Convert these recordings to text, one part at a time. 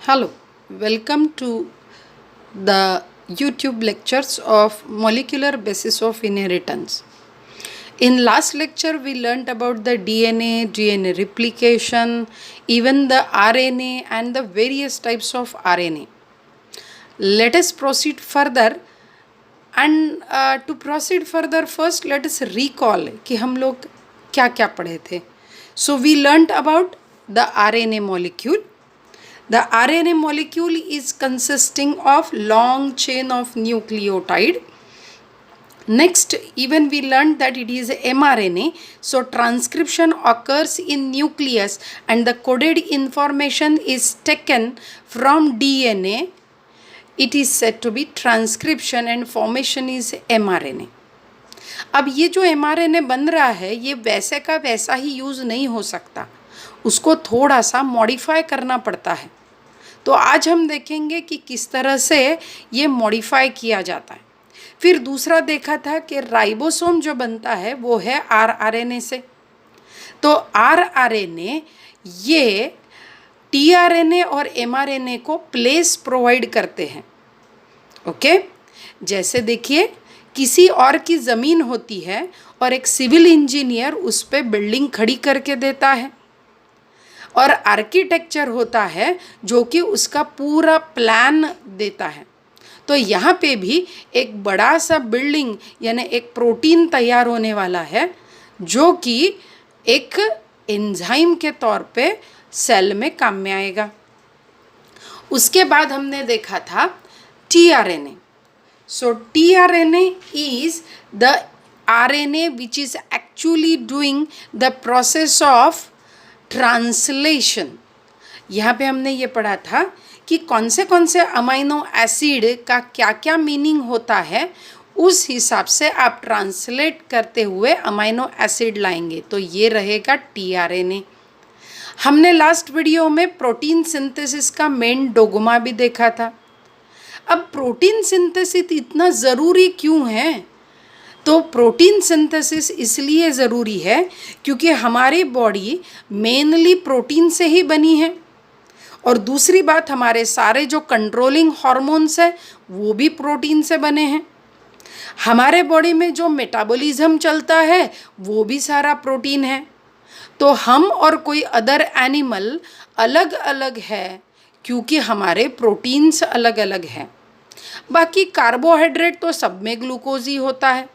Hello, welcome to the YouTube lectures of molecular basis of inheritance. In last lecture we learnt about the DNA replication, even the RNA and the various types of RNA. Let us proceed further and to proceed further first let us recall कि हम लोग क्या क्या पढ़े थे. So we learnt about the RNA molecule. The RNA molecule is consisting of long chain of nucleotide. Next, even we learned that it is mRNA. So transcription occurs in nucleus and the coded information is taken from DNA. It is said to be transcription and formation is mRNA. अब ये जो mRNA बन रहा है ये वैसे का वैसा ही यूज़ नहीं हो सकता, उसको थोड़ा सा मॉडिफाई करना पड़ता है. तो आज हम देखेंगे कि किस तरह से ये मॉडिफाई किया जाता है. फिर दूसरा देखा था कि राइबोसोम जो बनता है वो है आरआरएनए से. तो आरआरएनए ये टीआरएनए और एमआरएनए को प्लेस प्रोवाइड करते हैं. ओके, जैसे देखिए किसी और की ज़मीन होती है और एक सिविल इंजीनियर उस पर बिल्डिंग खड़ी करके देता है और आर्किटेक्चर होता है जो कि उसका पूरा प्लान देता है. तो यहाँ पे भी एक बड़ा सा बिल्डिंग यानी एक प्रोटीन तैयार होने वाला है जो कि एक एंजाइम के तौर पे सेल में काम में आएगा. उसके बाद हमने देखा था tRNA. So tRNA is the RNA which is actually doing the process of translation. यहाँ पे हमने ये पढ़ा था कि कौन से अमाइनो एसिड का क्या क्या मीनिंग होता है, उस हिसाब से आप ट्रांसलेट करते हुए अमाइनो एसिड लाएंगे. तो ये रहेगा टीआरएनए. हमने लास्ट वीडियो में प्रोटीन सिंथेसिस का मेन डोगमा भी देखा था. अब प्रोटीन सिंथेसिस इतना ज़रूरी क्यों है? तो प्रोटीन सिंथेसिस इसलिए ज़रूरी है क्योंकि हमारी बॉडी मेनली प्रोटीन से ही बनी है. और दूसरी बात, हमारे सारे जो कंट्रोलिंग हार्मोन्स हैं वो भी प्रोटीन से बने हैं. हमारे बॉडी में जो मेटाबॉलिज्म चलता है वो भी सारा प्रोटीन है. तो हम और कोई अदर एनिमल अलग अलग है क्योंकि हमारे प्रोटीन्स अलग अलग हैं. बाकी कार्बोहाइड्रेट तो सब में ग्लूकोज ही होता है.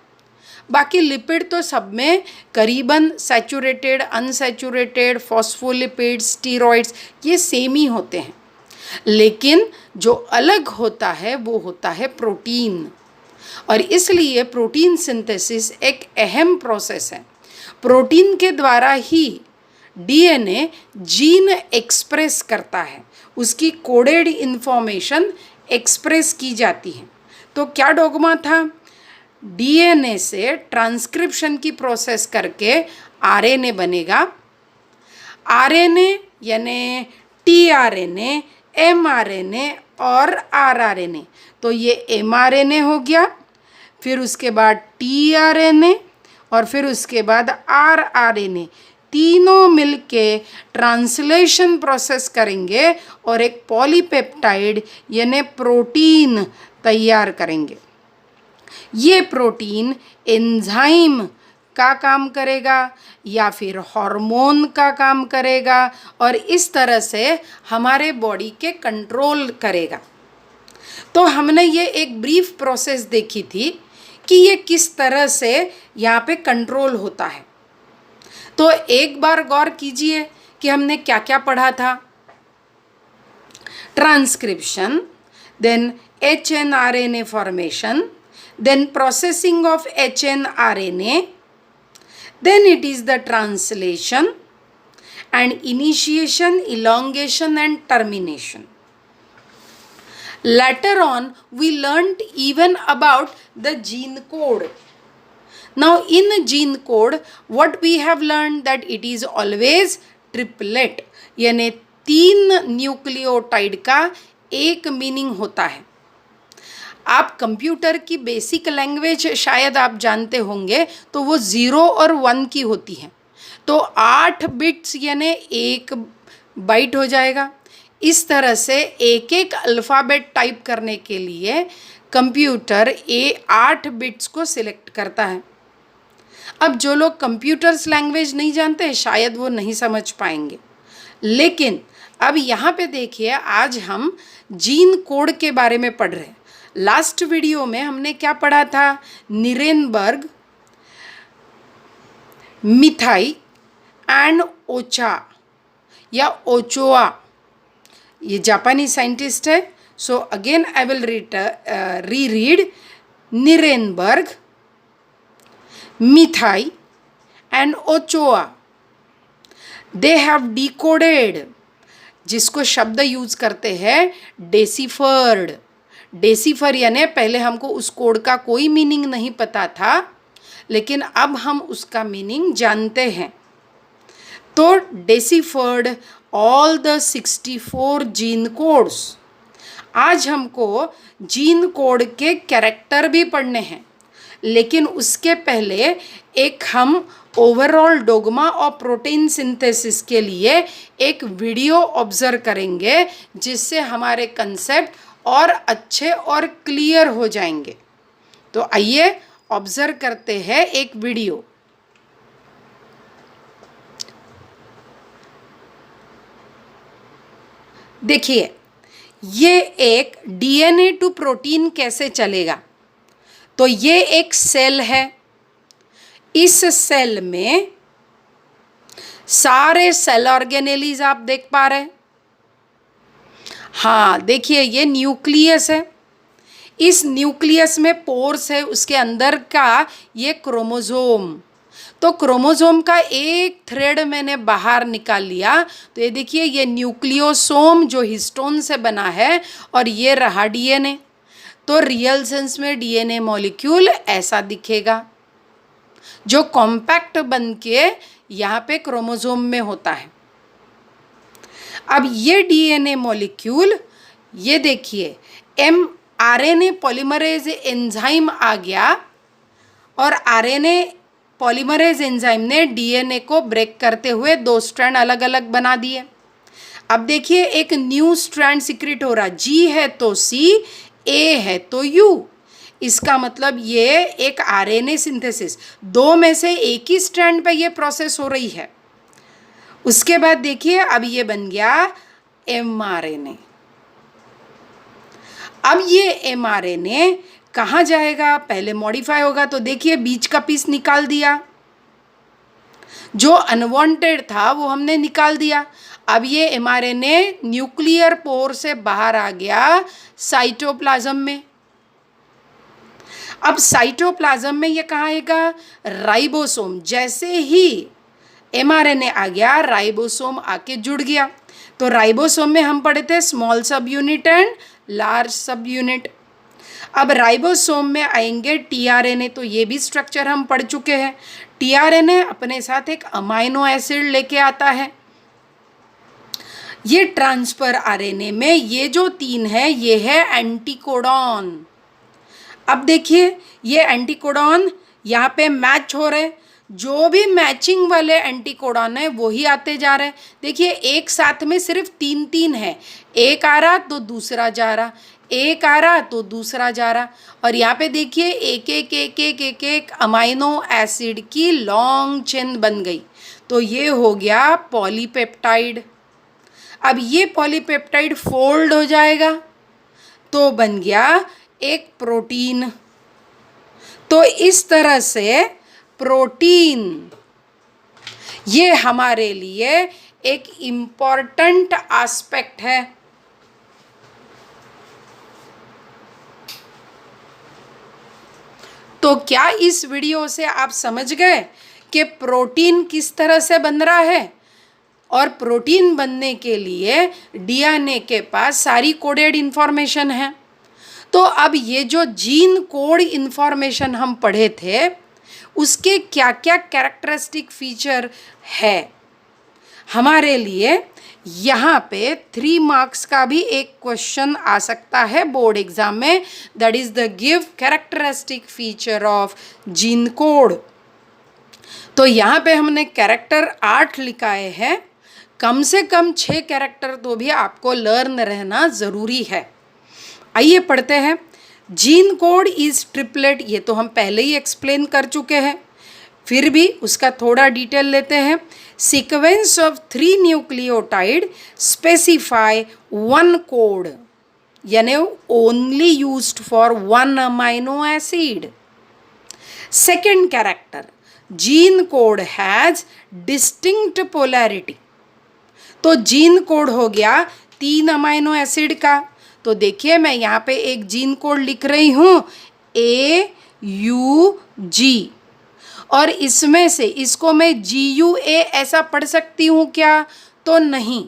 बाकी लिपिड तो सब में करीबन सैचुरेटेड, अनसैचुरेटेड, फॉस्फोलिपिड्स, स्टीरॉइड्स ये सेम ही होते हैं. लेकिन जो अलग होता है वो होता है प्रोटीन. और इसलिए प्रोटीन सिंथेसिस एक अहम प्रोसेस है. प्रोटीन के द्वारा ही डीएनए जीन एक्सप्रेस करता है, उसकी कोडेड इन्फॉर्मेशन एक्सप्रेस की जाती है. तो क्या डोगमा था? डीएनए से ट्रांसक्रिप्शन की प्रोसेस करके आरएनए बनेगा. आरएनए यानी टीआरएनए, एमआरएनए और आरआरएनए. तो ये एमआरएनए हो गया, फिर उसके बाद टीआरएनए और फिर उसके बाद आरआरएनए. तीनों मिलके ट्रांसलेशन प्रोसेस करेंगे और एक पॉलीपेप्टाइड यानी प्रोटीन तैयार करेंगे. ये प्रोटीन एंजाइम का काम करेगा या फिर हार्मोन का काम करेगा और इस तरह से हमारे बॉडी के कंट्रोल करेगा. तो हमने ये एक ब्रीफ प्रोसेस देखी थी कि ये किस तरह से यहाँ पे कंट्रोल होता है. तो एक बार गौर कीजिए कि हमने क्या क्या पढ़ा था. Transcription, then hNRNA formation, then processing of hNRNA, then it is the translation and initiation, elongation and termination. Later on we learnt even about the gene code. Now in gene code what we have learned that it is always triplet, यानी 3 nucleotide का एक meaning होता है. आप computer की basic language शायद आप जानते होंगे, तो वो 0 और 1 की होती है. तो 8 बिट्स यानी 1 बाइट हो जाएगा. इस तरह से एक एक अल्फ़ाबेट टाइप करने के लिए कंप्यूटर 8 बिट्स को सिलेक्ट करता है। अब जो लोग कंप्यूटर्स लैंग्वेज नहीं जानते शायद वो नहीं समझ पाएंगे, लेकिन अब यहाँ पे देखिए, आज हम जीन कोड के बारे में पढ़ रहे हैं। लास्ट वीडियो में हमने क्या पढ़ा था? निरेनबर्ग, मिथाई एंड ओचा या ओचोआ, ये जापानी साइंटिस्ट है। So again I will read Nirenberg, Matthaei and Ochoa, they have decoded, जिसको शब्द यूज करते हैं डेसिफर्ड। डेसिफर यानी पहले हमको उस कोड का कोई मीनिंग नहीं पता था, लेकिन अब हम उसका मीनिंग जानते हैं। तो deciphered all the 64 gene codes. आज हमको जीन कोड के कैरेक्टर भी पढ़ने हैं, लेकिन उसके पहले एक हम ओवरऑल डोग्मा और प्रोटीन सिंथेसिस के लिए एक वीडियो ऑब्जर्व करेंगे, जिससे हमारे कंसेप्ट और अच्छे और क्लियर हो जाएंगे। तो आइए ऑब्जर्व करते हैं एक वीडियो। देखिए, ये एक डीएनए टू प्रोटीन कैसे चलेगा। तो ये एक सेल है, इस सेल में सारे सेल ऑर्गेनेलीज आप देख पा रहे हैं। हाँ, देखिए ये न्यूक्लियस है, इस न्यूक्लियस में पोर्स है, उसके अंदर का ये क्रोमोसोम। तो क्रोमोसोम का एक थ्रेड मैंने बाहर निकाल लिया, तो ये देखिए ये न्यूक्लियोसोम जो हिस्टोन से बना है, और ये रहा डीएनए। तो रियल सेंस में डीएनए मॉलिक्यूल ऐसा दिखेगा, जो कॉम्पैक्ट बन के यहाँ पे क्रोमोसोम में होता है। अब ये डीएनए मॉलिक्यूल, ये देखिए आरएनए पॉलीमरेज एंजाइम आ गया, और आरएनए पॉलीमरेज एंजाइम ने डीएनए को ब्रेक करते हुए 2 स्ट्रैंड अलग अलग बना दिए। अब देखिए एक न्यू स्ट्रैंड सीक्रेट हो रहा, जी है तो सी, ए है तो यू। इसका मतलब ये एक आरएनए सिंथेसिस, 2 में से एक ही स्ट्रैंड पे ये प्रोसेस हो रही है। उसके बाद देखिए अब ये बन गया एमआरएनए। अब ये एमआरएनए कहाँ जाएगा? पहले मॉडिफाई होगा, तो देखिए बीच का पीस निकाल दिया, जो अनवांटेड था वो हमने निकाल दिया। अब ये एमआरएनए न्यूक्लियर पोर से बाहर आ गया साइटोप्लाज्म में। अब साइटोप्लाज्म में ये कहाँ आएगा? राइबोसोम। जैसे ही एमआरएनए आ गया, राइबोसोम आके जुड़ गया। तो राइबोसोम में हम पढ़े थे स्मॉल सब यूनिट एंड लार्ज सब यूनिट। अब राइबोसोम में आएंगे टीआरएनए, तो ये भी स्ट्रक्चर हम पढ़ चुके हैं। टीआरएनए अपने साथ एक अमाइनो एसिड लेके आता है। ये ट्रांसफर आरएनए में ये जो 3 है, ये है एंटीकोडॉन। अब देखिए ये एंटीकोडॉन यहाँ पे मैच हो रहे, जो भी मैचिंग वाले एंटीकोडॉन है वही आते जा रहे हैं। देखिए एक साथ में सिर्फ 3 है, एक आ रहा तो दूसरा जा रहा, एक आ रहा तो दूसरा जा रहा, और यहाँ पे देखिए एक एक एक एक एक एक अमाइनो एसिड की लॉन्ग चेन बन गई। तो ये हो गया पॉलीपेप्टाइड। अब ये पॉलीपेप्टाइड फोल्ड हो जाएगा तो बन गया एक प्रोटीन। तो इस तरह से प्रोटीन ये हमारे लिए एक इम्पॉर्टेंट एस्पेक्ट है। तो क्या इस वीडियो से आप समझ गए कि प्रोटीन किस तरह से बन रहा है? और प्रोटीन बनने के लिए डीएनए के पास सारी कोडेड इंफॉर्मेशन है। तो अब ये जो जीन कोड इंफॉर्मेशन हम पढ़े थे, उसके क्या क्या कैरेक्टरिस्टिक फीचर है हमारे लिए, यहाँ पे 3 मार्क्स का भी एक क्वेश्चन आ सकता है बोर्ड एग्जाम में। That is the give characteristic feature of gene code. तो यहाँ पे हमने कैरेक्टर 8 लिखाए हैं। कम से कम 6 कैरेक्टर तो भी आपको लर्न रहना ज़रूरी है। आइए पढ़ते हैं। जीन कोड इज ट्रिपलेट, ये तो हम पहले ही एक्सप्लेन कर चुके हैं, फिर भी उसका थोड़ा डिटेल लेते हैं। Sequence of 3 nucleotide specify 1 code, यानी only used for 1 amino acid. Second character, gene code has distinct polarity. तो जीन कोड हो गया 3 अमाइनो एसिड का। तो देखिए मैं यहाँ पे एक जीन कोड लिख रही हूँ AUG, और इसमें से इसको मैं GUA ऐसा पढ़ सकती हूँ क्या? तो नहीं।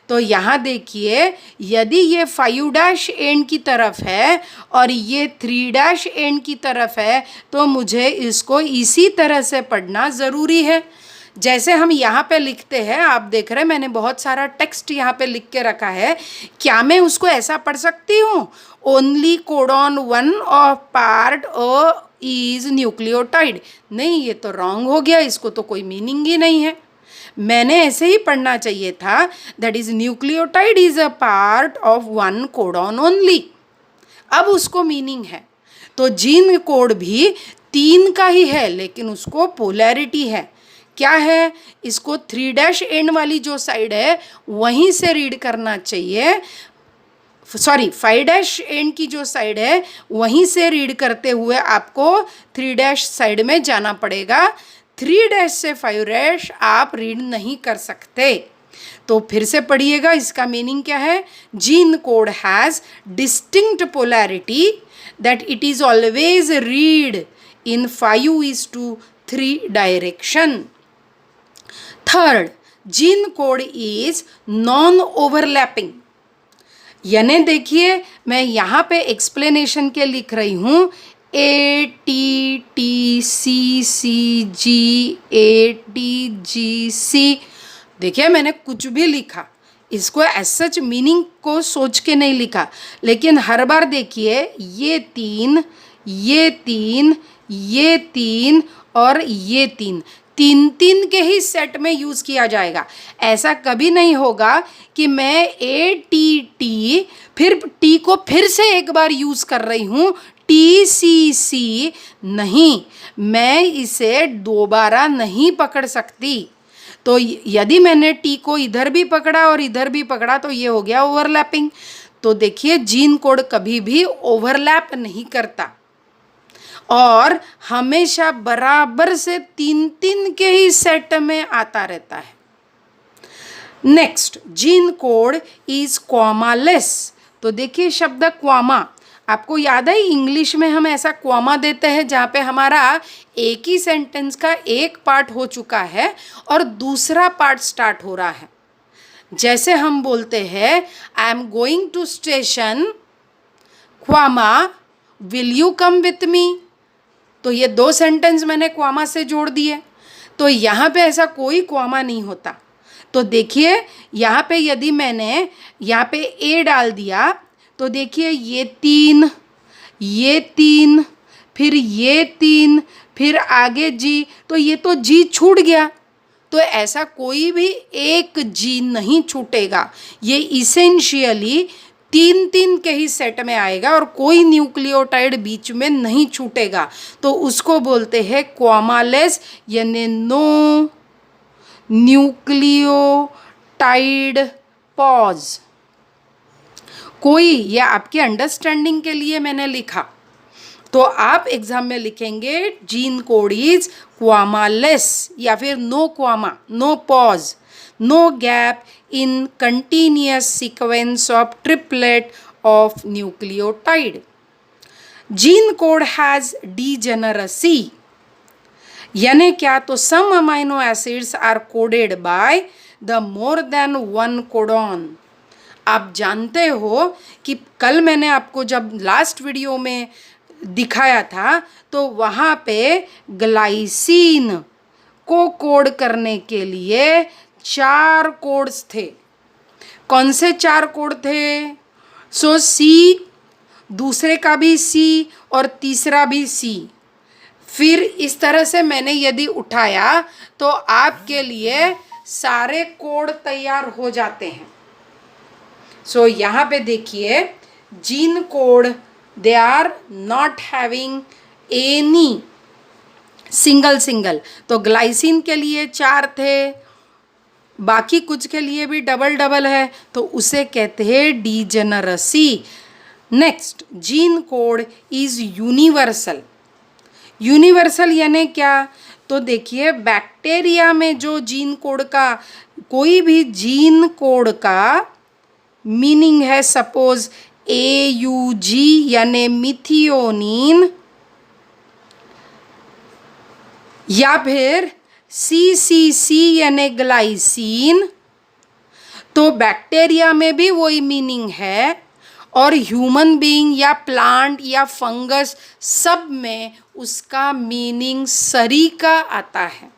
तो यहाँ देखिए, यदि ये 5' एंड की तरफ है और ये 3' एंड की तरफ है तो मुझे इसको इसी तरह से पढ़ना ज़रूरी है। जैसे हम यहाँ पे लिखते हैं, आप देख रहे हैं मैंने बहुत सारा टेक्स्ट यहाँ पे लिख के रखा है, क्या मैं उसको ऐसा पढ़ सकती हूँ? Only codon 1 of part O is nucleotide? नहीं, ये तो रॉन्ग हो गया, इसको तो कोई मीनिंग ही नहीं है। मैंने ऐसे ही पढ़ना चाहिए था, that is nucleotide is a part of 1 codon only. अब उसको मीनिंग है। तो जीन कोड भी 3 का ही है, लेकिन उसको पोलैरिटी है। क्या है? इसको 3' एंड वाली जो साइड है वहीं से रीड करना चाहिए, सॉरी 5' एंड की जो साइड है वहीं से रीड करते हुए आपको 3' साइड में जाना पड़ेगा। 3' से 5' आप रीड नहीं कर सकते। तो फिर से पढ़िएगा, इसका मीनिंग क्या है? Gene code has distinct polarity that it is always read in 5:3 direction. Third, gene code is non overlapping. यानी देखिए मैं यहाँ पे एक्सप्लेनेशन के लिख रही हूँ ATTCCGATGC। देखिए मैंने कुछ भी लिखा, इसको एज सच मीनिंग को सोच के नहीं लिखा, लेकिन हर बार देखिए ये 3, ये 3, ये 3 और ये 3 के ही सेट में यूज़ किया जाएगा। ऐसा कभी नहीं होगा कि मैं ATT फिर T को फिर से एक बार यूज़ कर रही हूँ TCC। नहीं, मैं इसे दोबारा नहीं पकड़ सकती। तो यदि मैंने T को इधर भी पकड़ा और इधर भी पकड़ा तो ये हो गया ओवरलैपिंग। तो देखिए जीन कोड कभी भी ओवरलैप नहीं करता और हमेशा बराबर से 3 के ही सेट में आता रहता है। Next, gene code is commaless. तो देखिए शब्द क्वामा, आपको याद है इंग्लिश में हम ऐसा क्वामा देते हैं जहाँ पे हमारा एक ही सेंटेंस का एक पार्ट हो चुका है और दूसरा पार्ट स्टार्ट हो रहा है। जैसे हम बोलते हैं I am going to station, comma will you come with me. तो ये 2 सेंटेंस मैंने क्वामा से जोड़ दिए। तो यहाँ पे ऐसा कोई क्वामा नहीं होता। तो देखिए यहाँ पे यदि मैंने यहाँ पे ए डाल दिया तो देखिए ये 3, फिर ये 3, फिर आगे जी, तो ये तो जी छूट गया। तो ऐसा कोई भी एक जी नहीं छूटेगा, ये इसेंशियली 3 के ही सेट में आएगा और कोई न्यूक्लियोटाइड बीच में नहीं छूटेगा। तो उसको बोलते हैं क्वामालेस, यानी नो न्यूक्लियोटाइड पॉज। कोई, ये आपके अंडरस्टैंडिंग के लिए मैंने लिखा, तो आप एग्जाम में लिखेंगे जीन कोड इज क्वामालेस या फिर no comma, no pause, no gap in continuous sequence of triplet of nucleotide. Gene code has degeneracy. यानी क्या? तो some amino acids are coded by the more than 1 codon. आप जानते हो कि कल मैंने आपको जब लास्ट वीडियो में दिखाया था तो वहाँ पे ग्लाइसिन को कोड करने के लिए 4 कोड्स थे। कौन से 4 कोड थे? सो सी, दूसरे का भी सी और तीसरा भी सी। फिर इस तरह से मैंने यदि उठाया तो आपके लिए सारे कोड तैयार हो जाते हैं। सो यहाँ पे देखिए gene code they are not having any single. तो ग्लाइसिन के लिए 4 थे, बाकी कुछ के लिए भी डबल है, तो उसे कहते हैं degeneracy. Next, gene code is universal. Universal यानी क्या? तो देखिए बैक्टीरिया में जो जीन कोड का कोई भी जीन कोड का मीनिंग है, सपोज AUG यानी मिथियोनिन, या फिर CCC यानी ग्लाइसिन, तो बैक्टीरिया में भी वही मीनिंग है, और ह्यूमन बीइंग या प्लांट या फंगस सब में उसका मीनिंग सरीका आता है,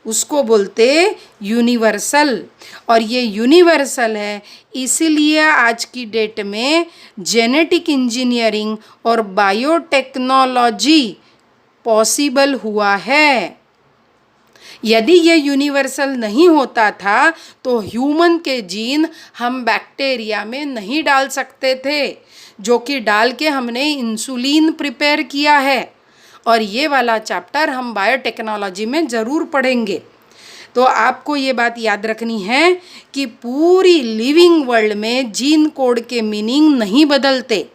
उसको बोलते यूनिवर्सल। और ये यूनिवर्सल है, इसीलिए आज की डेट में जेनेटिक इंजीनियरिंग और बायोटेक्नोलॉजी पॉसिबल हुआ है। यदि ये यूनिवर्सल नहीं होता था तो ह्यूमन के जीन हम बैक्टीरिया में नहीं डाल सकते थे, जो कि डाल के हमने इंसुलिन प्रिपेयर किया है, और ये वाला चैप्टर हम बायोटेक्नोलॉजी में ज़रूर पढ़ेंगे। तो आपको ये बात याद रखनी है कि पूरी लिविंग वर्ल्ड में जीन कोड के मीनिंग नहीं बदलते।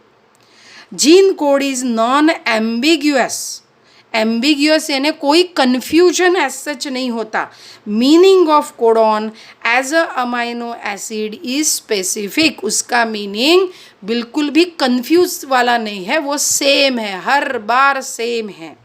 Gene code is non ambiguous. Ambiguous यानी कोई कन्फ्यूजन एज सच नहीं होता। Meaning of codon as a amino acid is specific. उसका मीनिंग बिल्कुल भी कन्फ्यूज वाला नहीं है, वो सेम है, हर बार सेम है।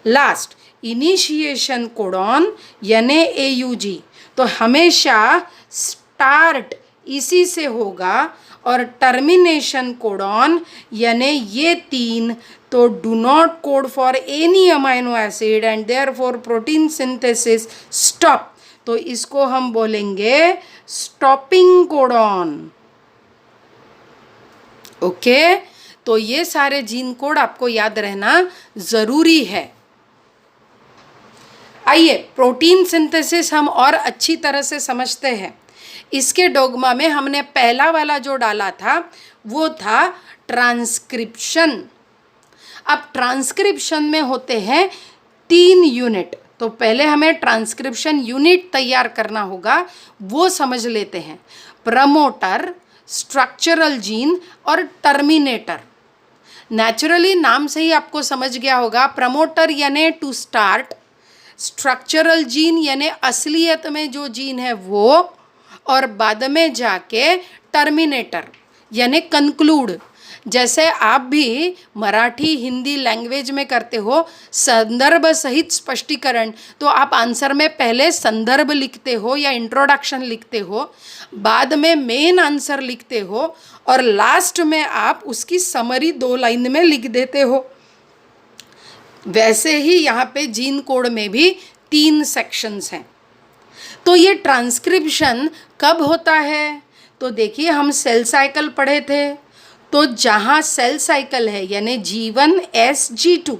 लास्ट, इनिशिएशन कोडॉन यानी AUG, तो हमेशा स्टार्ट इसी से होगा, और टर्मिनेशन कोडॉन यानी ये 3 तो do not code for any amino acid and therefore protein synthesis stop, तो इसको हम बोलेंगे स्टॉपिंग कोडॉन। ओके, तो ये सारे जीन कोड आपको याद रहना ज़रूरी है। आइए प्रोटीन सिंथेसिस हम और अच्छी तरह से समझते हैं। इसके डोगमा में हमने पहला वाला जो डाला था वो था ट्रांसक्रिप्शन। अब ट्रांसक्रिप्शन में होते हैं 3 यूनिट, तो पहले हमें ट्रांसक्रिप्शन यूनिट तैयार करना होगा, वो समझ लेते हैं। प्रमोटर, स्ट्रक्चरल जीन और टर्मिनेटर। नेचुरली नाम से ही आपको समझ गया होगा, प्रमोटर यानी टू स्टार्ट, स्ट्रक्चरल जीन यानी असलियत में जो जीन है वो, और बाद में जाके टर्मिनेटर यानी कंक्लूड। जैसे आप भी मराठी हिंदी लैंग्वेज में करते हो संदर्भ सहित स्पष्टीकरण, तो आप आंसर में पहले संदर्भ लिखते हो या इंट्रोडक्शन लिखते हो, बाद में मेन आंसर लिखते हो, और लास्ट में आप उसकी समरी 2 लाइन में लिख देते हो। वैसे ही यहाँ पे जीन कोड में भी 3 सेक्शंस हैं। तो ये ट्रांसक्रिप्शन कब होता है? तो देखिए हम सेल साइकिल पढ़े थे, तो जहाँ सेल साइकिल है यानी G1 SG2।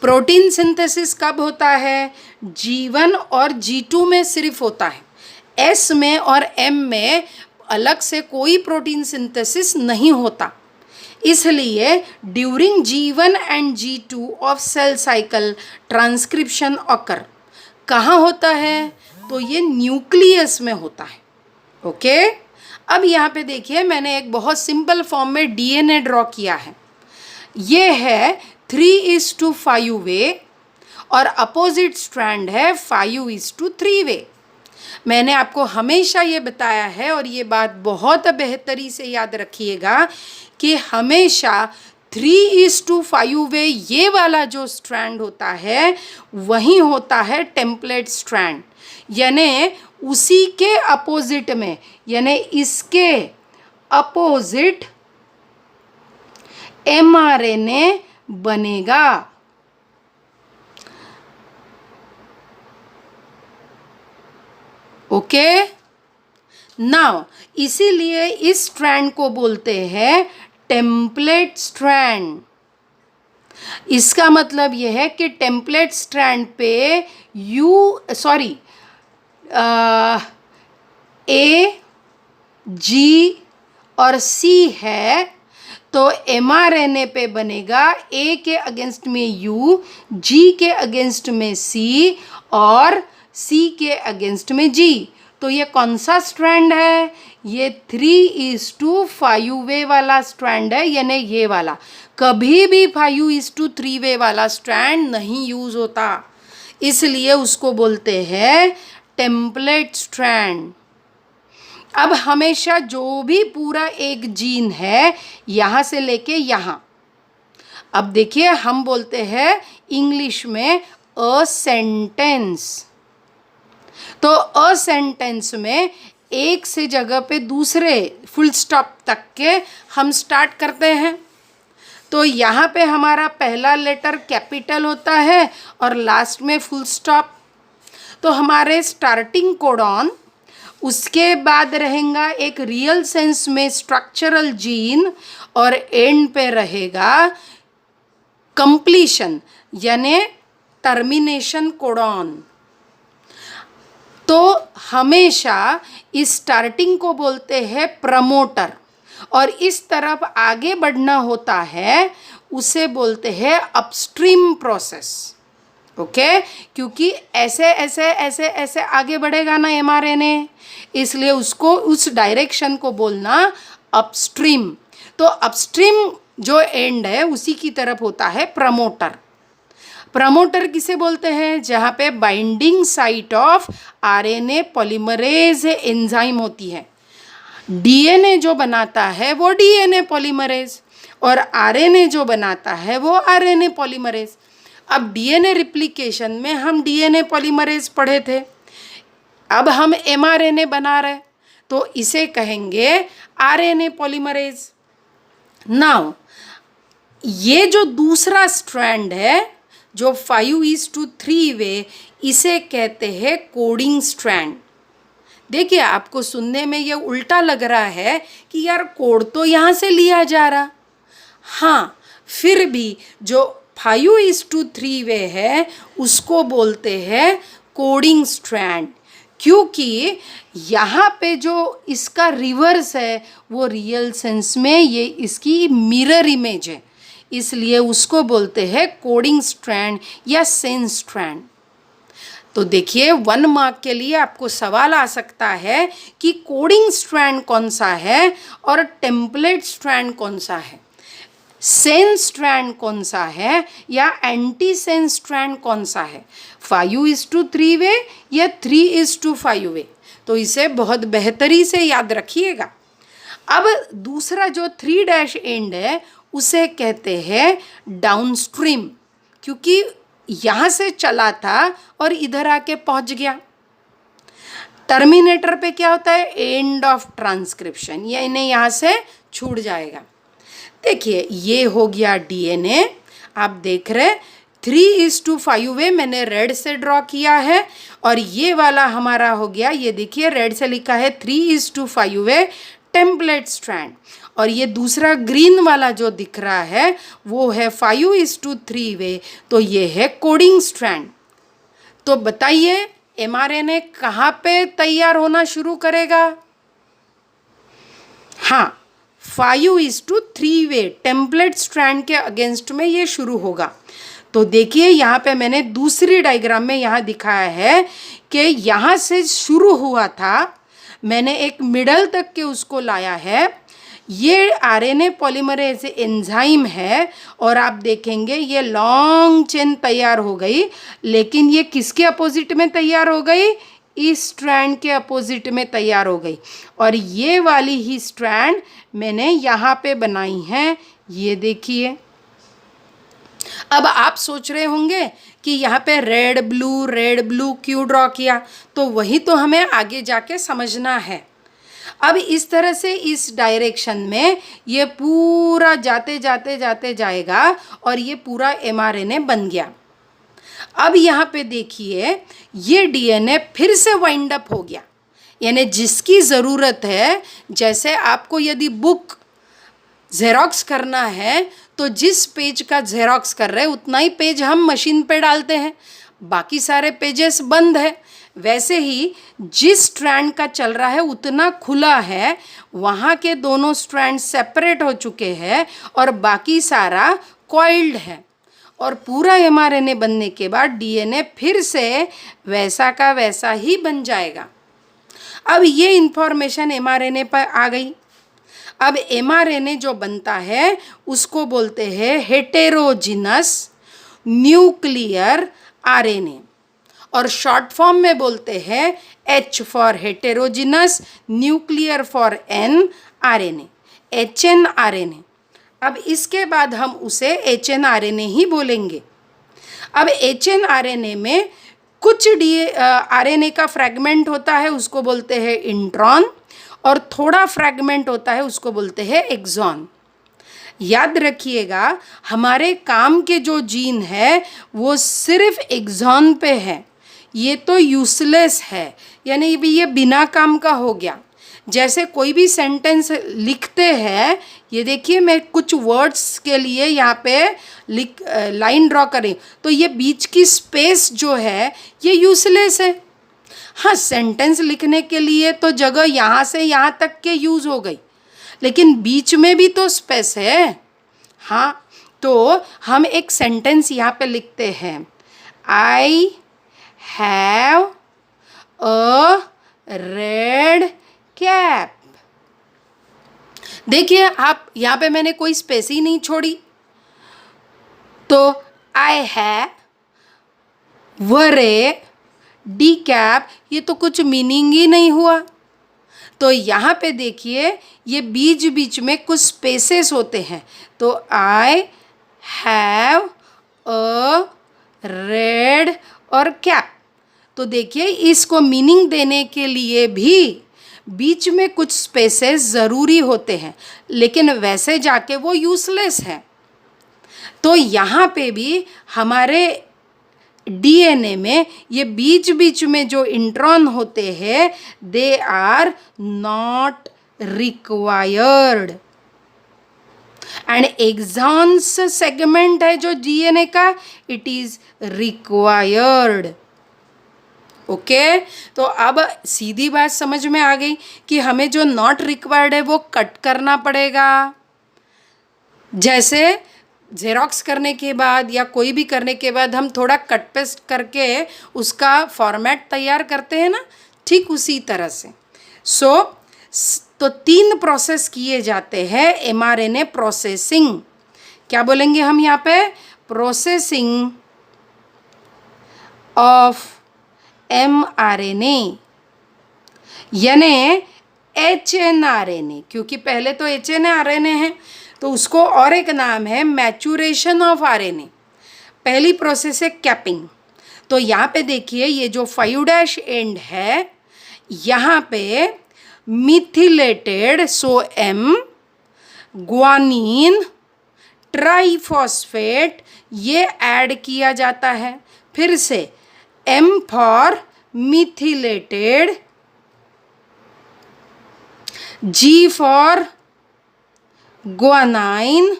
प्रोटीन सिंथेसिस कब होता है? G1 और G2 में सिर्फ होता है, S में और M में अलग से कोई प्रोटीन सिंथेसिस नहीं होता। इसलिए during G1 and G2 of cell cycle transcription occur कहाँ होता है? तो ये न्यूक्लियस में होता है। ओके, अब यहाँ पे देखिए मैंने एक बहुत सिंपल फॉर्म में DNA ड्रॉ किया है। ये है 3:5 वे और अपोजिट स्ट्रैंड है 5:3 वे। मैंने आपको हमेशा ये बताया है, और ये बात बहुत बेहतरी से याद रखिएगा कि हमेशा 3:5 वे ये वाला जो स्ट्रैंड होता है वही होता है टेम्पलेट स्ट्रैंड, यानी उसी के अपोजिट में, यानी इसके अपोजिट mRNA बनेगा। ओके, नाउ इसीलिए इस स्ट्रैंड को बोलते हैं टेम्पलेट स्ट्रैंड। इसका मतलब यह है कि टेम्पलेट स्ट्रैंड पे ए, जी और सी है, तो mRNA पे बनेगा ए के अगेंस्ट में यू, जी के अगेंस्ट में सी और सी के अगेंस्ट में जी। तो ये कौन सा स्ट्रैंड है? ये 3:5 वे वाला स्ट्रैंड है, यानी ये वाला। कभी भी 5:3 वे वाला स्ट्रैंड नहीं यूज होता, इसलिए उसको बोलते हैं टेम्पलेट स्ट्रैंड। अब हमेशा जो भी पूरा एक जीन है यहाँ से लेके यहाँ, अब देखिए हम बोलते हैं इंग्लिश में अ सेंटेंस। तो अ सेंटेंस में एक से जगह पे दूसरे फुल स्टॉप तक के हम स्टार्ट करते हैं। तो यहाँ पे हमारा पहला लेटर कैपिटल होता है और लास्ट में फुल स्टॉप। तो हमारे स्टार्टिंग कोडॉन, उसके बाद रहेगा एक रियल सेंस में स्ट्रक्चरल जीन और एंड पे रहेगा कंप्लीशन यानी टर्मिनेशन कोडॉन। तो हमेशा इस स्टार्टिंग को बोलते हैं प्रमोटर, और इस तरफ आगे बढ़ना होता है उसे बोलते हैं अपस्ट्रीम प्रोसेस। ओके, क्योंकि ऐसे ऐसे ऐसे ऐसे आगे बढ़ेगा ना mRNA, इसलिए उसको उस डायरेक्शन को बोलना अपस्ट्रीम। तो अपस्ट्रीम जो एंड है उसी की तरफ होता है प्रमोटर। प्रमोटर किसे बोलते हैं? जहाँ पे binding site of RNA polymerase enzyme होती है। DNA जो बनाता है वो DNA पॉलीमरेज, और RNA जो बनाता है वो RNA पॉलीमरेज। अब DNA रिप्लिकेशन में हम DNA पॉलीमरेज पढ़े थे, अब हम mRNA बना रहे तो इसे कहेंगे RNA पॉलीमरेज। नाउ ये जो दूसरा स्ट्रैंड है जो 5:3 वे, इसे कहते हैं कोडिंग स्ट्रैंड। देखिए आपको सुनने में ये उल्टा लग रहा है कि यार कोड तो यहाँ से लिया जा रहा, हाँ, फिर भी जो 5:3 वे है उसको बोलते हैं कोडिंग स्ट्रैंड, क्योंकि यहाँ पे जो इसका रिवर्स है वो रियल सेंस में ये इसकी मिरर इमेज है, इसलिए उसको बोलते हैं कोडिंग स्ट्रैंड या सेंस स्ट्रैंड। तो देखिए 1 मार्क के लिए आपको सवाल आ सकता है कि कोडिंग स्ट्रैंड कौन सा है और टेम्पलेट स्ट्रैंड कौन सा है, सेंस स्ट्रैंड कौन सा है या एंटी सेंस स्ट्रैंड कौन सा है, 5:3 वे या 3:5 वे। तो इसे बहुत बेहतरी से याद रखिएगा। अब दूसरा जो 3' एंड है उसे कहते हैं डाउनस्ट्रीम, क्योंकि यहाँ से चला था और इधर आके पहुँच गया। टर्मिनेटर पे क्या होता है? एंड ऑफ ट्रांसक्रिप्शन, या इन्हें यहाँ से छूट जाएगा। देखिए ये हो गया DNA, आप देख रहे 3:5 वे मैंने रेड से ड्रॉ किया है, और ये वाला हमारा हो गया, ये देखिए रेड से लिखा है 3:5 वे टेम्पलेट स्ट्रैंड, और ये दूसरा ग्रीन वाला जो दिख रहा है वो है 5:3 वे, तो ये है कोडिंग स्ट्रैंड। तो बताइए mRNA कहाँ पे तैयार होना शुरू करेगा? हाँ, 5:3 वे टेम्पलेट स्ट्रैंड के अगेंस्ट में ये शुरू होगा। तो देखिए यहाँ पे मैंने दूसरी डायग्राम में यहाँ दिखाया है कि यहाँ से शुरू हुआ था, मैंने एक मिडल तक के उसको लाया है। ये RNA पॉलीमरेज एंजाइम है, और आप देखेंगे ये लॉन्ग चेन तैयार हो गई, लेकिन ये किसके अपोजिट में तैयार हो गई? इस स्ट्रैंड के अपोजिट में तैयार हो गई, और ये वाली ही स्ट्रैंड मैंने यहाँ पे बनाई है, ये देखिए। अब आप सोच रहे होंगे कि यहाँ पे रेड ब्लू क्यों ड्रॉ किया, तो वही तो हमें आगे जाके समझना है। अब इस तरह से इस डायरेक्शन में ये पूरा जाते जाते जाते जाएगा और ये पूरा mRNA बन गया। अब यहाँ पे देखिए ये DNA फिर से वाइंड अप हो गया, यानी जिसकी ज़रूरत है, जैसे आपको यदि बुक ज़ेरॉक्स करना है तो जिस पेज का ज़ेरॉक्स कर रहे हैं उतना ही पेज हम मशीन पे डालते हैं, बाकी सारे पेजेस बंद है। वैसे ही जिस स्ट्रैंड का चल रहा है उतना खुला है, वहाँ के दोनों स्ट्रैंड सेपरेट हो चुके हैं और बाकी सारा कॉइल्ड है। और पूरा mRNA बनने के बाद DNA फिर से वैसा का वैसा ही बन जाएगा। अब ये इंफॉर्मेशन mRNA पर आ गई। अब mRNA जो बनता है उसको बोलते हैं हेटेरोजिनस न्यूक्लियर RNA, और शॉर्ट फॉर्म में बोलते हैं H for heterogeneous, nuclear for N RNA, HNRNA। अब इसके बाद हम उसे HNRNA ही बोलेंगे। अब HNRNA में कुछ RNA का फ्रैगमेंट होता है, उसको बोलते हैं इंट्रॉन, और थोड़ा फ्रैगमेंट होता है उसको बोलते हैं एक्सॉन। याद रखिएगा, हमारे काम के जो जीन है वो सिर्फ एक्सॉन पे है, ये तो यूजलेस है, यानी ये बिना काम का हो गया। जैसे कोई भी सेंटेंस लिखते हैं, ये देखिए मैं कुछ वर्ड्स के लिए यहाँ पे लाइन ड्रॉ करें तो ये बीच की स्पेस जो है ये यूजलेस है। हाँ, सेंटेंस लिखने के लिए तो जगह यहाँ से यहाँ तक के यूज़ हो गई, लेकिन बीच में भी तो स्पेस है। हाँ, तो हम एक सेंटेंस यहाँ पे लिखते हैं, I have a red cap. देखिए आप, यहाँ पे मैंने कोई स्पेस ही नहीं छोड़ी, तो आई हैव वरे डी कैप, ये तो कुछ मीनिंग ही नहीं हुआ। तो यहाँ पे देखिए ये बीच बीच में कुछ स्पेसेस होते हैं, तो आई हैव अ रेड और कैप। तो देखिए इसको मीनिंग देने के लिए भी बीच में कुछ स्पेसेस ज़रूरी होते हैं, लेकिन वैसे जाके वो यूजलेस है। तो यहाँ पे भी हमारे DNA में ये बीच बीच में जो इंट्रॉन होते हैं, they are not required. And exons segment है जो DNA का, इट इज रिक्वायर्ड। ओके, तो अब सीधी बात समझ में आ गई कि हमें जो नॉट रिक्वायर्ड है वो कट करना पड़ेगा। जैसे जेरोक्स करने के बाद या कोई भी करने के बाद हम थोड़ा कट पेस्ट करके उसका फॉर्मेट तैयार करते हैं ना, ठीक उसी तरह से। तो 3 प्रोसेस किए जाते हैं mRNA प्रोसेसिंग। क्या बोलेंगे हम यहाँ पे? प्रोसेसिंग ऑफ mRNA, यानी HNRNA, क्योंकि पहले तो HNRNA है तो उसको और एक नाम है मैचुरेशन ऑफ RNA। पहली प्रोसेस है कैपिंग। तो यहाँ पे देखिए ये जो 5' एंड है, यहाँ पे मिथिलेटेड M ग्वानिन ट्राइफॉस्फेट ये ऐड किया जाता है। फिर से M for methylated, G for guanine,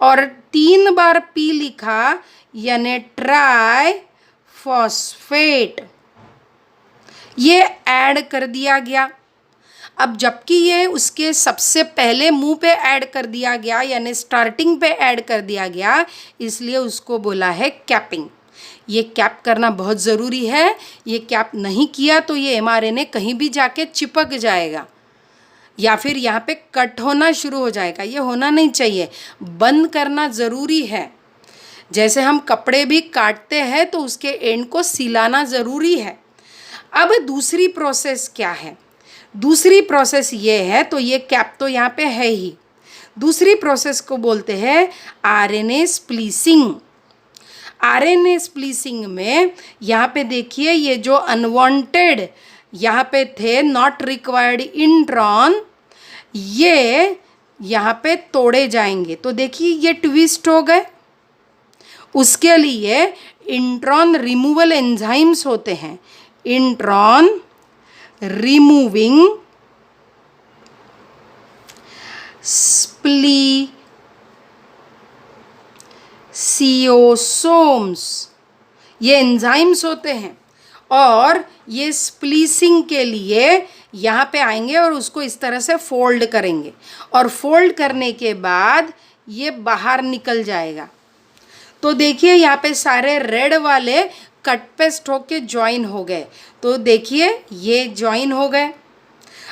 और 3 बार P लिखा यानी ट्राई फॉस्फेट, ये ऐड कर दिया गया। अब जबकि ये उसके सबसे पहले मुंह पे ऐड कर दिया गया यानी स्टार्टिंग पे ऐड कर दिया गया, इसलिए उसको बोला है कैपिंग। ये कैप करना बहुत ज़रूरी है। ये कैप नहीं किया तो ये mRNA कहीं भी जाके चिपक जाएगा या फिर यहाँ पे कट होना शुरू हो जाएगा। ये होना नहीं चाहिए, बंद करना ज़रूरी है। जैसे हम कपड़े भी काटते हैं तो उसके एंड को सिलाना ज़रूरी है। अब दूसरी प्रोसेस क्या है? दूसरी प्रोसेस ये है, तो ये कैप तो यहाँ पे है ही। दूसरी प्रोसेस को बोलते हैं RNA स्प्लीसिंग। RNA स्प्लीसिंग में यहाँ पे देखिए ये जो अनवांटेड यहाँ पे थे नॉट रिक्वायर्ड इंट्रॉन, ये यहाँ पे तोड़े जाएंगे। तो देखिए ये ट्विस्ट हो गए। उसके लिए इंट्रॉन रिमूवल एंजाइम्स होते हैं, इंट्रॉन रिमूविंग स्प्लीसियोसोम्स, ये एंजाइम्स होते हैं। और ये स्प्लीसिंग के लिए यहाँ पे आएंगे और उसको इस तरह से फोल्ड करेंगे और फोल्ड करने के बाद ये बाहर निकल जाएगा। तो देखिए यहाँ पे सारे रेड वाले कट पेस्ट होके ज्वाइन हो गए। तो देखिए ये ज्वाइन हो गए।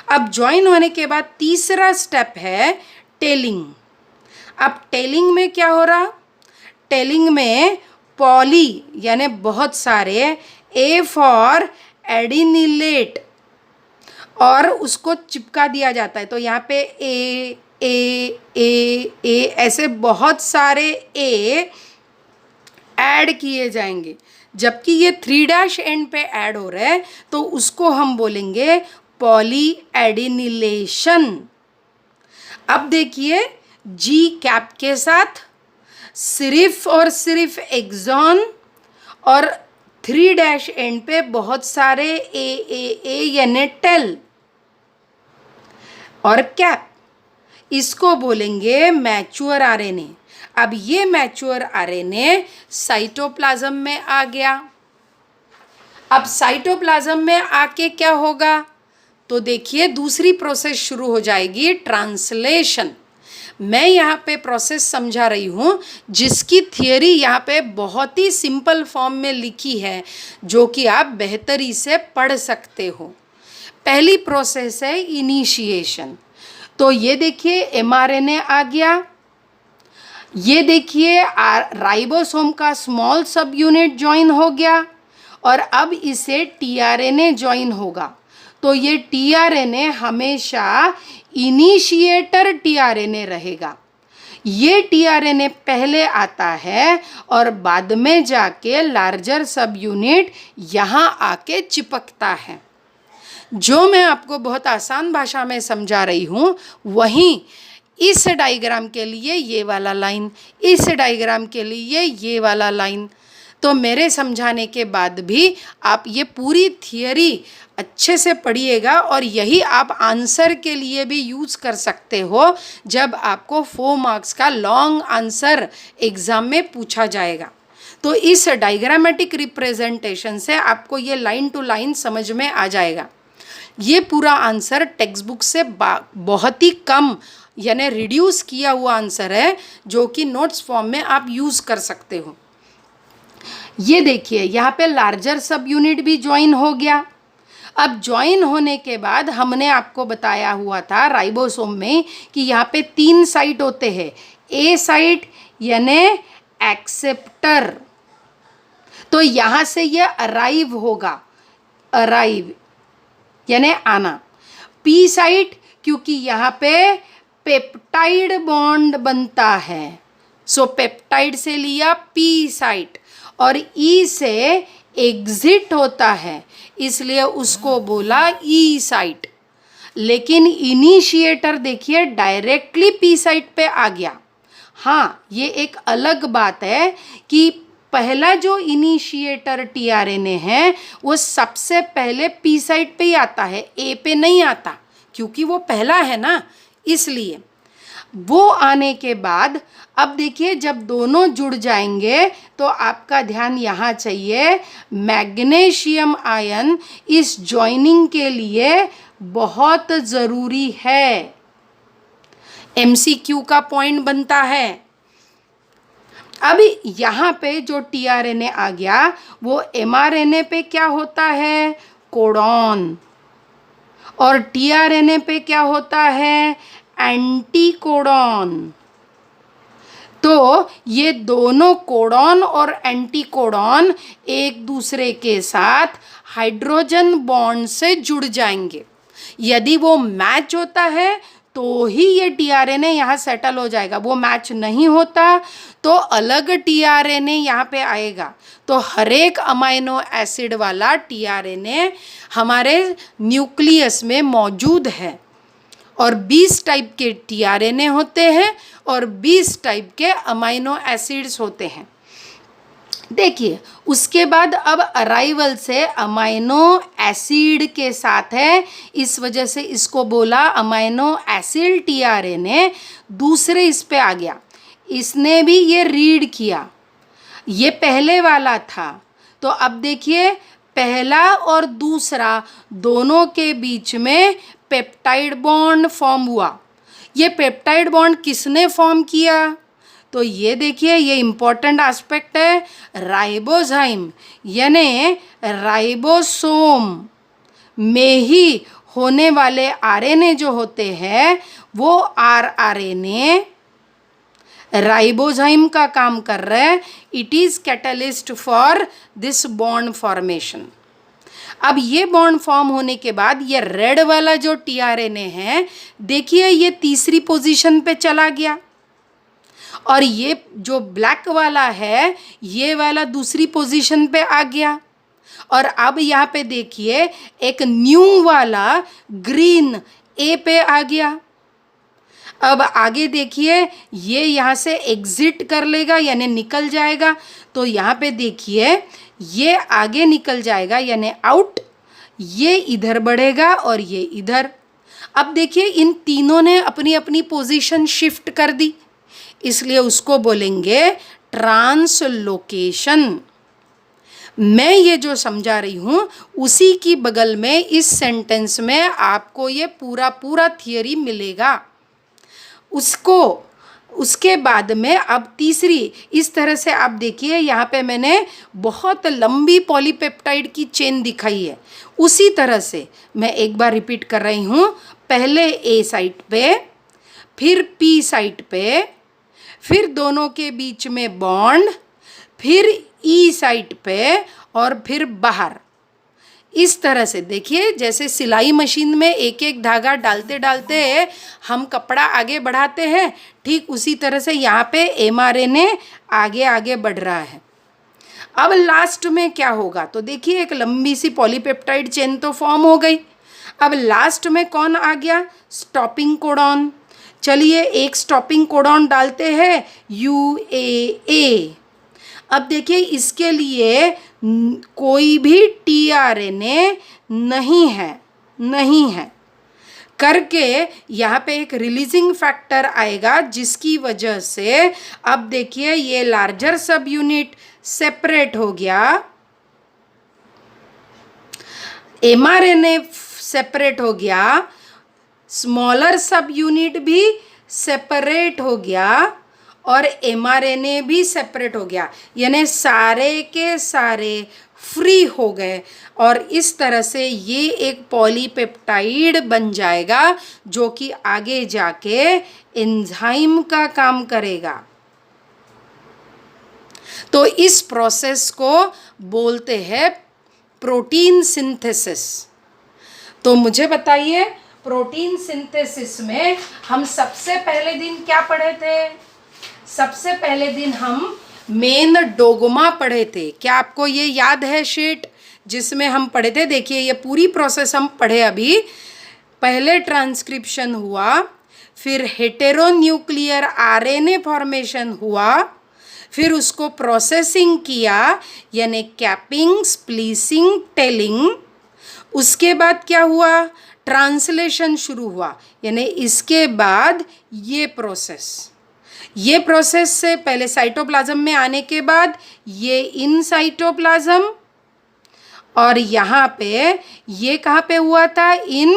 अब ज्वाइन होने के बाद तीसरा स्टेप है टेलिंग। अब टेलिंग में क्या हो रहा? टेलिंग में पॉली यानी बहुत सारे ए फॉर एडिनिलेट और उसको चिपका दिया जाता है। तो यहाँ पे ए ऐसे बहुत सारे ए ऐड किए जाएंगे, जबकि ये 3 एंड पे ऐड हो रहा है तो उसको हम बोलेंगे पॉली एडिनिलेशन। अब देखिए जी कैप के साथ सिर्फ और सिर्फ एक्सॉन और 3 एंड पे बहुत सारे ए यानी टेल और कैप, इसको बोलेंगे मैच्योर आरएनए। अब ये मैच्योर आरएनए साइटोप्लाज्म में आ गया। अब साइटोप्लाज्म में आके क्या होगा? तो देखिए दूसरी प्रोसेस शुरू हो जाएगी, ट्रांसलेशन। मैं यहाँ पे प्रोसेस समझा रही हूँ जिसकी थियरी यहाँ पे बहुत ही सिंपल फॉर्म में लिखी है, जो कि आप बेहतरी से पढ़ सकते हो। पहली प्रोसेस है इनिशिएशन। तो ये देखिए एमआरएनए आ गया। ये देखिए राइबोसोम का स्मॉल सब यूनिट ज्वाइन हो गया और अब इसे टीआरएनए ज्वाइन होगा। तो ये टीआरएनए हमेशा इनिशिएटर टीआरएनए रहेगा। ये टीआरएनए पहले आता है और बाद में जाके लार्जर सब यूनिट यहाँ आके चिपकता है। जो मैं आपको बहुत आसान भाषा में समझा रही हूँ, वहीं इस डायग्राम के लिए ये वाला लाइन, इस डायग्राम के लिए ये वाला लाइन। तो मेरे समझाने के बाद भी आप ये पूरी थियरी अच्छे से पढ़िएगा और यही आप आंसर के लिए भी यूज़ कर सकते हो जब आपको 4 मार्क्स का लॉन्ग आंसर एग्ज़ाम में पूछा जाएगा। तो इस डायग्रामेटिक रिप्रेजेंटेशन से आपको ये लाइन टू लाइन समझ में आ जाएगा। ये पूरा आंसर टेक्स्ट बुक से बहुत ही कम यानी रिड्यूस किया हुआ आंसर है, जो कि नोट्स फॉर्म में आप यूज़ कर सकते हो। ये देखिए यहाँ पे लार्जर सब यूनिट भी ज्वाइन हो गया। अब ज्वाइन होने के बाद हमने आपको बताया हुआ था राइबोसोम में कि यहाँ पे 3 साइट होते हैं। ए साइट यानी एक्सेप्टर, तो यहाँ से ये अराइव होगा, अराइव यानी आना। पी साइट क्योंकि यहाँ पे पेप्टाइड बॉन्ड बनता है, सो पेप्टाइड से लिया पी साइट। और ई से एग्जिट होता है, इसलिए उसको बोला ई साइट। लेकिन इनिशिएटर देखिए डायरेक्टली पी साइट पे आ गया। हाँ, ये एक अलग बात है कि पहला जो इनिशिएटर टीआरएनए है वो सबसे पहले पी साइट पे ही आता है, ए पे नहीं आता, क्योंकि वो पहला है ना, इसलिए। वो आने के बाद अब देखिए जब दोनों जुड़ जाएंगे तो आपका ध्यान यहाँ चाहिए, मैग्नीशियम आयन इस जॉइनिंग के लिए बहुत ज़रूरी है। एमसीक्यू का पॉइंट बनता है। अब यहाँ पे जो टीआरएनए आ गया वो एमआरएनए पे क्या होता है? कोडॉन। और टीआरएनए पे क्या होता है? एंटीकोडॉन। तो ये दोनों कोडॉन और एंटीकोडॉन एक दूसरे के साथ हाइड्रोजन बॉन्ड से जुड़ जाएंगे। यदि वो मैच होता है तो ही ये टीआरएनए यहाँ सेटल हो जाएगा। वो मैच नहीं होता तो अलग टीआरएनए यहाँ पे आएगा। तो हर एक अमाइनो एसिड वाला टीआरएनए हमारे न्यूक्लियस में मौजूद है और 20 टाइप के टीआरएनए होते हैं और 20 टाइप के अमाइनो एसिड्स होते हैं। देखिए उसके बाद अब अराइवल से अमाइनो एसिड के साथ है, इस वजह से इसको बोला अमाइनो एसिड टीआरएनए। दूसरे इस पे आ गया, इसने भी ये रीड किया, ये पहले वाला था। तो अब देखिए पहला और दूसरा दोनों के बीच में पेप्टाइड बॉन्ड फॉर्म हुआ। ये पेप्टाइड बॉन्ड किसने फॉर्म किया? तो ये देखिए, ये इम्पॉर्टेंट एस्पेक्ट है। राइबोजाइम यानी राइबोसोम में ही होने वाले आरएनए जो होते हैं वो आरआरएनए राइबोजाइम का काम कर रहे हैं। It is catalyst for this bond formation. अब ये बॉन्ड फॉर्म होने के बाद ये रेड वाला जो टीआरएनए है, देखिए ये तीसरी पोजीशन पे चला गया, और ये जो ब्लैक वाला है ये वाला दूसरी पोजीशन पे आ गया। और अब यहाँ पे देखिए एक न्यू वाला ग्रीन ए पे आ गया। अब आगे देखिए ये यहाँ से एग्जिट कर लेगा यानी निकल जाएगा, तो यहाँ पे देखिए ये आगे निकल जाएगा यानी आउट, ये इधर बढ़ेगा और ये इधर। अब देखिए इन तीनों ने अपनी अपनी पोजीशन शिफ्ट कर दी, इसलिए उसको बोलेंगे ट्रांसलोकेशन। मैं ये जो समझा रही हूँ उसी की बगल में इस सेंटेंस में आपको ये पूरा थियरी मिलेगा। उसके बाद में अब तीसरी, इस तरह से आप देखिए यहाँ पे मैंने बहुत लंबी पॉलीपेप्टाइड की चेन दिखाई है। उसी तरह से मैं एक बार रिपीट कर रही हूँ, पहले ए साइट पे, फिर पी साइट पे, फिर दोनों के बीच में बॉन्ड, फिर ई साइट पे और फिर बाहर। इस तरह से देखिए जैसे सिलाई मशीन में एक एक धागा डालते डालते हम कपड़ा आगे बढ़ाते हैं, ठीक उसी तरह से यहाँ पे एमआरएनए आगे आगे बढ़ रहा है। अब लास्ट में क्या होगा? तो देखिए एक लंबी सी पॉलीपेप्टाइड चेन तो फॉर्म हो गई। अब लास्ट में कौन आ गया? Stopping codon. चलिए एक स्टॉपिंग कोडॉन डालते हैं, UAA। अब देखिए इसके लिए कोई भी टीआरएनए नहीं है करके यहाँ पे एक रिलीजिंग फैक्टर आएगा, जिसकी वजह से अब देखिए ये लार्जर सब यूनिट सेपरेट हो गया, एमआरएनए सेपरेट हो गया, स्मॉलर सब यूनिट भी सेपरेट हो गया और एमआरएनए भी सेपरेट हो गया, यानी सारे के सारे फ्री हो गए। और इस तरह से ये एक पॉलीपेप्टाइड बन जाएगा जो कि आगे जाके एंजाइम का काम करेगा। तो इस प्रोसेस को बोलते हैं प्रोटीन सिंथेसिस। तो मुझे बताइए प्रोटीन सिंथेसिस में हम सबसे पहले दिन क्या पढ़े थे? सबसे पहले दिन हम मेन डोगमा पढ़े थे। क्या आपको ये याद है शीट जिसमें हम पढ़े थे? देखिए ये पूरी प्रोसेस हम पढ़े अभी। पहले ट्रांसक्रिप्शन हुआ, फिर हेटेरोन्यूक्लियर आरएनए फॉर्मेशन हुआ, फिर उसको प्रोसेसिंग किया यानी कैपिंग, स्प्लीसिंग, टेलिंग। उसके बाद क्या हुआ? ट्रांसलेशन शुरू हुआ, यानी इसके बाद ये प्रोसेस से पहले साइटोप्लाज्म में आने के बाद ये इन साइटोप्लाज्म, और यहाँ पे ये कहाँ पे हुआ था? In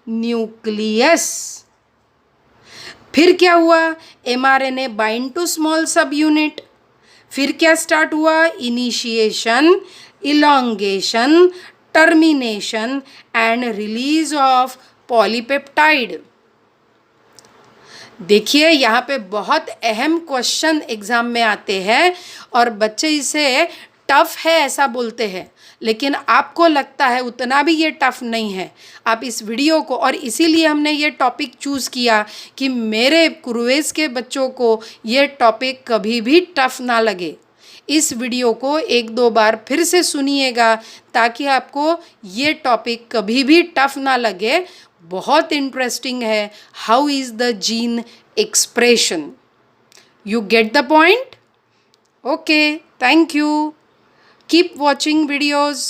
nucleus. फिर क्या हुआ? MRNA bind to small subunit. फिर क्या स्टार्ट हुआ? Initiation, elongation, termination and release of polypeptide. देखिए यहाँ पे बहुत अहम क्वेश्चन एग्जाम में आते हैं और बच्चे इसे टफ है ऐसा बोलते हैं, लेकिन आपको लगता है उतना भी ये टफ नहीं है। आप इस वीडियो को, और इसीलिए हमने ये टॉपिक चूज़ किया कि मेरे कुरवेस के बच्चों को ये टॉपिक कभी भी टफ ना लगे। इस वीडियो को एक दो बार फिर से सुनिएगा ताकि आपको ये टॉपिक कभी भी टफ ना लगे। बहुत इंटरेस्टिंग है। How is the gene expression? You get the point? Okay, thank you. Keep watching videos.